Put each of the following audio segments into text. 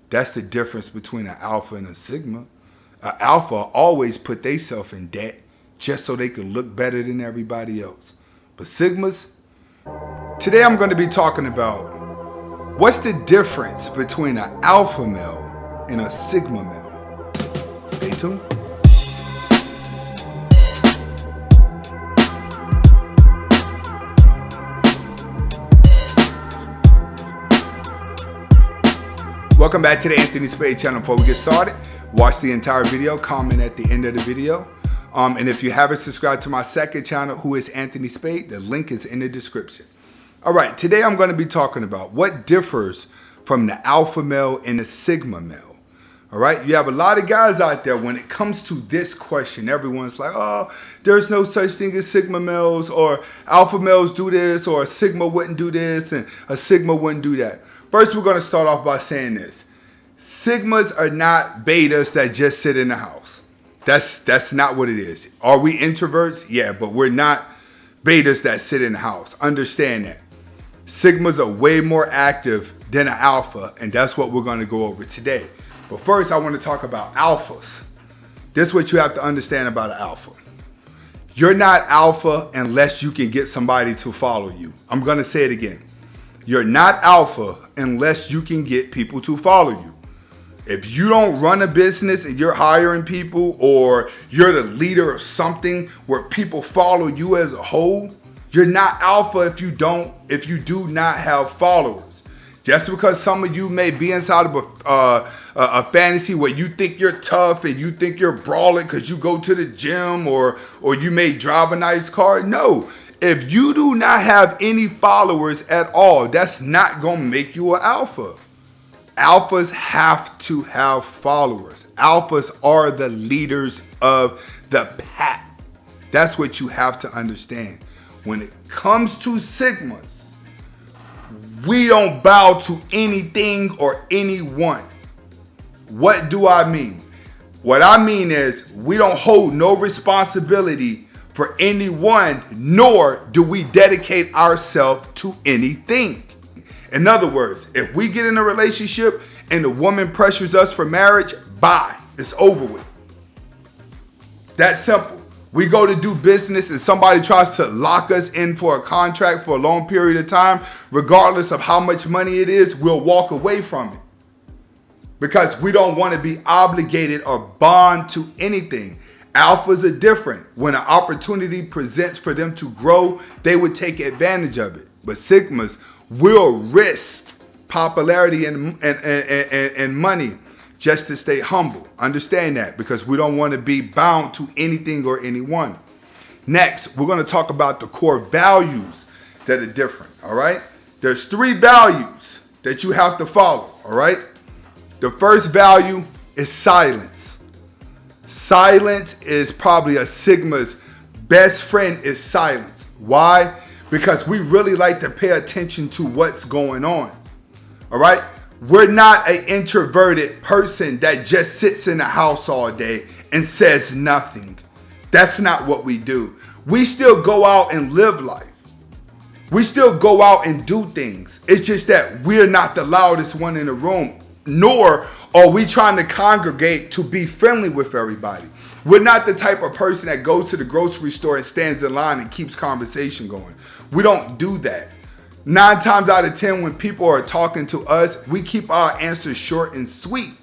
That's the difference between an alpha and a sigma. An alpha always put themselves in debt just so they could look better than everybody else. But sigmas, today I'm going to be talking about what's the difference between an alpha male and a sigma male. Stay tuned. Welcome back to the Anthony Spade channel. Before we get started, watch the entire video, comment at the end of the video. And if you haven't subscribed to my second channel, who is Anthony Spade, the link is in the description. All right, today I'm going to be talking about what differs from the alpha male and the sigma male. All right, you have a lot of guys out there when it comes to this question, everyone's like, oh, there's no such thing as sigma males, or alpha males do this, or a sigma wouldn't do this, and a sigma wouldn't do that. First, we're going to start off by saying this. Sigmas are not betas that just sit in the house. That's not what it is. Are we introverts? Yeah, but we're not betas that sit in the house. Understand that. Sigmas are way more active than an alpha, and that's what we're going to go over today. But first, I want to talk about alphas. This is what you have to understand about an alpha. You're not alpha unless you can get somebody to follow you. I'm going to say it again. You're not alpha unless you can get people to follow you. If you don't run a business and you're hiring people, or you're the leader of something where people follow you as a whole, you're not alpha if you do not have followers. Just because some of you may be inside of a fantasy where you think you're tough and you think you're brawling because you go to the gym, or you may drive a nice car. No. If you do not have any followers at all, that's not going to make you an alpha. Alphas have to have followers. Alphas are the leaders of the pack. That's what you have to understand. When it comes to sigmas, we don't bow to anything or anyone. What do I mean? What I mean is we don't hold no responsibility for anyone, nor do we dedicate ourselves to anything. In other words, if we get in a relationship and the woman pressures us for marriage, bye, it's over with. That's simple. We go to do business and somebody tries to lock us in for a contract for a long period of time, regardless of how much money it is, we'll walk away from it. Because we don't want to be obligated or bond to anything. Alphas are different. When an opportunity presents for them to grow, they would take advantage of it. But sigmas will risk popularity and money just to stay humble. Understand that, because we don't want to be bound to anything or anyone. Next, we're going to talk about the core values that are different. All right. There's 3 values that you have to follow. All right. The first value is silence. Silence is probably a sigma's best friend is silence. Why? Because we really like to pay attention to what's going on. All right? We're not an introverted person that just sits in the house all day and says nothing. That's not what we do. We still go out and live life. We still go out and do things. It's just that we're not the loudest one in the room, nor are we trying to congregate to be friendly with everybody. We're not the type of person that goes to the grocery store and stands in line and keeps conversation going. We don't do that. 9 times out of 10, when people are talking to us, we keep our answers short and sweet.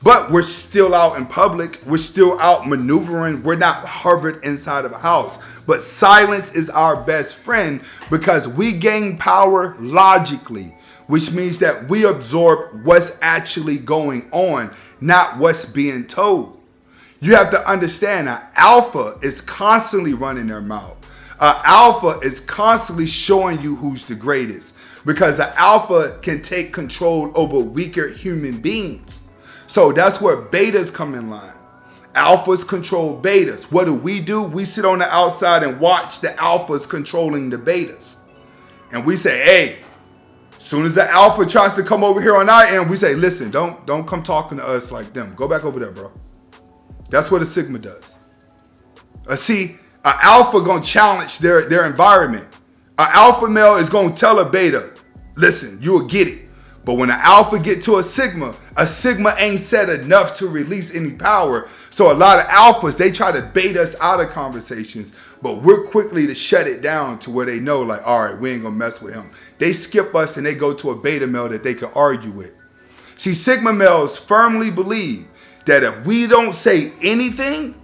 But we're still out in public. We're still out maneuvering. We're not hovered inside of a house. But silence is our best friend because we gain power logically, which means that we absorb what's actually going on, not what's being told. You have to understand that alpha is constantly running their mouth. Alpha is constantly showing you who's the greatest, because the alpha can take control over weaker human beings. So that's where betas come in line. Alphas control betas. What do? We sit on the outside and watch the alphas controlling the betas. And we say, hey, as soon as the alpha tries to come over here on our end, we say, listen, don't come talking to us like them. Go back over there, bro. That's what a sigma does. See, an alpha gonna challenge their environment. An alpha male is gonna tell a beta, listen, you'll get it. But when an alpha get to a sigma ain't said enough to release any power. So a lot of alphas, they try to bait us out of conversations, but we're quickly to shut it down to where they know, like, all right, we ain't gonna mess with him. They skip us and they go to a beta male that they can argue with. See, sigma males firmly believe that if we don't say anything,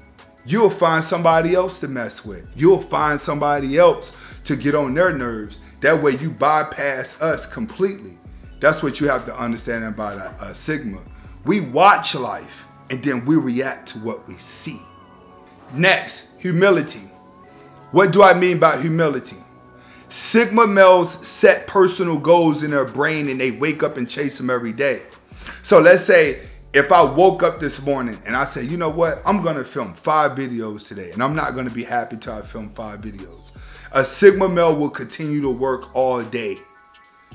you'll find somebody else to mess with. You'll find somebody else to get on their nerves. That way you bypass us completely. That's what you have to understand about a sigma. We watch life and then we react to what we see. Next, humility. What do I mean by humility? Sigma males set personal goals in their brain and they wake up and chase them every day. So let's say if I woke up this morning and I say, you know what, I'm gonna film 5 videos today and I'm not gonna be happy till I film 5 videos. A sigma male will continue to work all day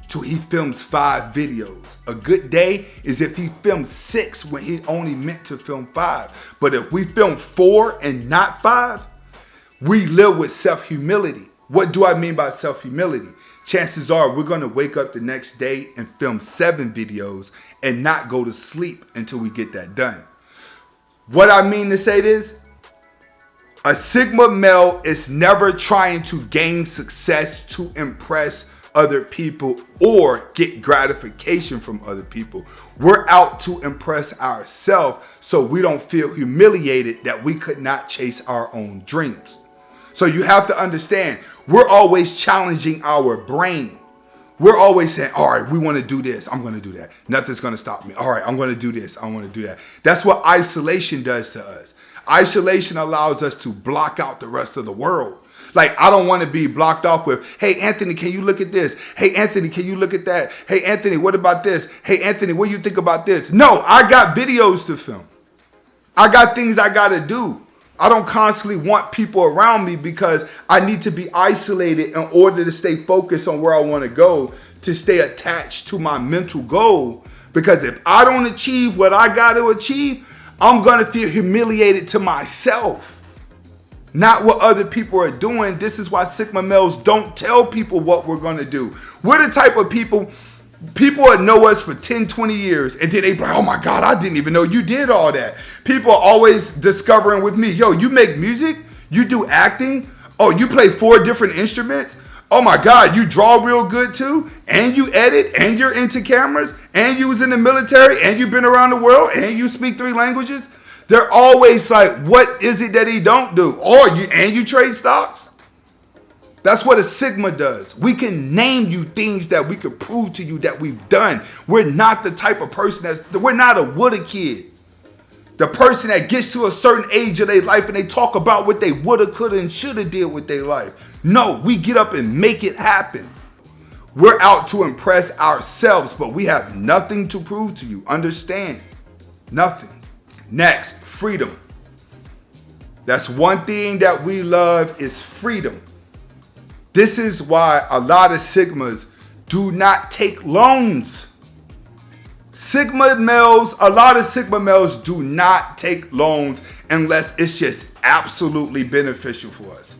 till he films 5 videos. A good day is if he films 6 when he only meant to film 5. But if we film 4 and not 5, we live with self-humility. What do I mean by self-humility? Chances are we're gonna wake up the next day and film 7 videos and not go to sleep until we get that done. What I mean to say this, a sigma male is never trying to gain success to impress other people or get gratification from other people. We're out to impress ourselves so we don't feel humiliated that we could not chase our own dreams. So you have to understand, we're always challenging our brain. We're always saying, all right, we want to do this. I'm going to do that. Nothing's going to stop me. All right, I'm going to do this. I want to do that. That's what isolation does to us. Isolation allows us to block out the rest of the world. Like, I don't want to be blocked off with, hey, Anthony, can you look at this? Hey, Anthony, can you look at that? Hey, Anthony, what about this? Hey, Anthony, what do you think about this? No, I got videos to film. I got things I got to do. I don't constantly want people around me because I need to be isolated in order to stay focused on where I want to go, to stay attached to my mental goal. Because if I don't achieve what I got to achieve, I'm going to feel humiliated to myself. Not what other people are doing. This is why sigma males don't tell people what we're going to do. We're the type of people that know us for 10, 20 years, and then they be like, oh my God, I didn't even know you did all that. People are always discovering with me, yo, you make music? You do acting? Oh, you play 4 different instruments? Oh my God, you draw real good too? And you edit, and you're into cameras, and you was in the military, and you've been around the world, and you speak 3 languages? They're always like, what is it that he don't do? And you trade stocks? That's what a sigma does. We can name you things that we could prove to you that we've done. We're not the type of person we're not a woulda kid. The person that gets to a certain age of their life and they talk about what they woulda, coulda, and shoulda did with their life. No, we get up and make it happen. We're out to impress ourselves, but we have nothing to prove to you. Understand? Nothing. Next, freedom. That's one thing that we love is freedom. This is why a lot of sigmas do not take loans. A lot of sigma males do not take loans unless it's just absolutely beneficial for us.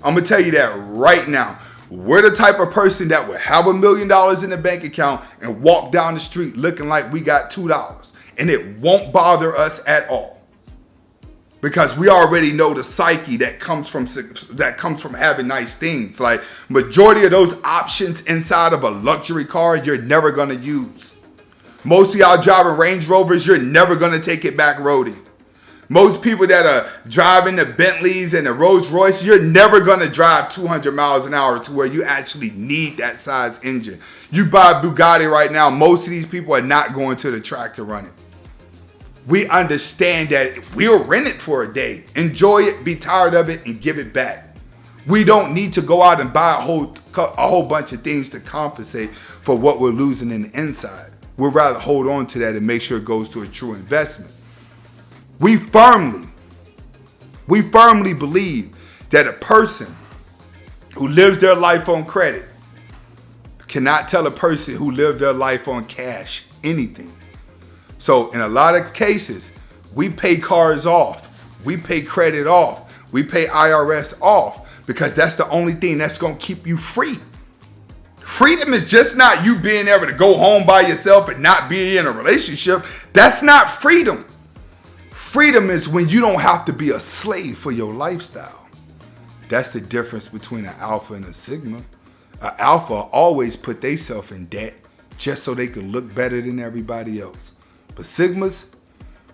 I'm going to tell you that right now. We're the type of person that would have $1 million in the bank account and walk down the street looking like we got $2. And it won't bother us at all. Because we already know the psyche that comes from having nice things. Like, majority of those options inside of a luxury car, you're never going to use. Most of y'all driving Range Rovers, you're never going to take it back roading. Most people that are driving the Bentleys and the Rolls Royce, you're never going to drive 200 miles an hour to where you actually need that size engine. You buy a Bugatti right now, most of these people are not going to the track to run it. We understand that we'll rent it for a day, enjoy it, be tired of it, and give it back. We don't need to go out and buy a whole bunch of things to compensate for what we're losing in the inside. We'd rather hold on to that and make sure it goes to a true investment. We firmly believe that a person who lives their life on credit cannot tell a person who lived their life on cash anything. So in a lot of cases, we pay cars off, we pay credit off, we pay IRS off because that's the only thing that's going to keep you free. Freedom is just not you being able to go home by yourself and not be in a relationship. That's not freedom. Freedom is when you don't have to be a slave for your lifestyle. That's the difference between an alpha and a sigma. An alpha always put themselves in debt just so they can look better than everybody else. But sigmas,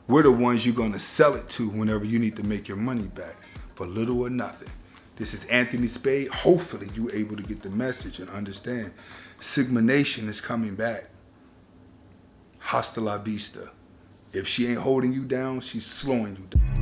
we're the ones you're going to sell it to whenever you need to make your money back for little or nothing. This is Anthony Spade. Hopefully you're able to get the message and understand. Sigma Nation is coming back. Hasta la vista. If she ain't holding you down, she's slowing you down.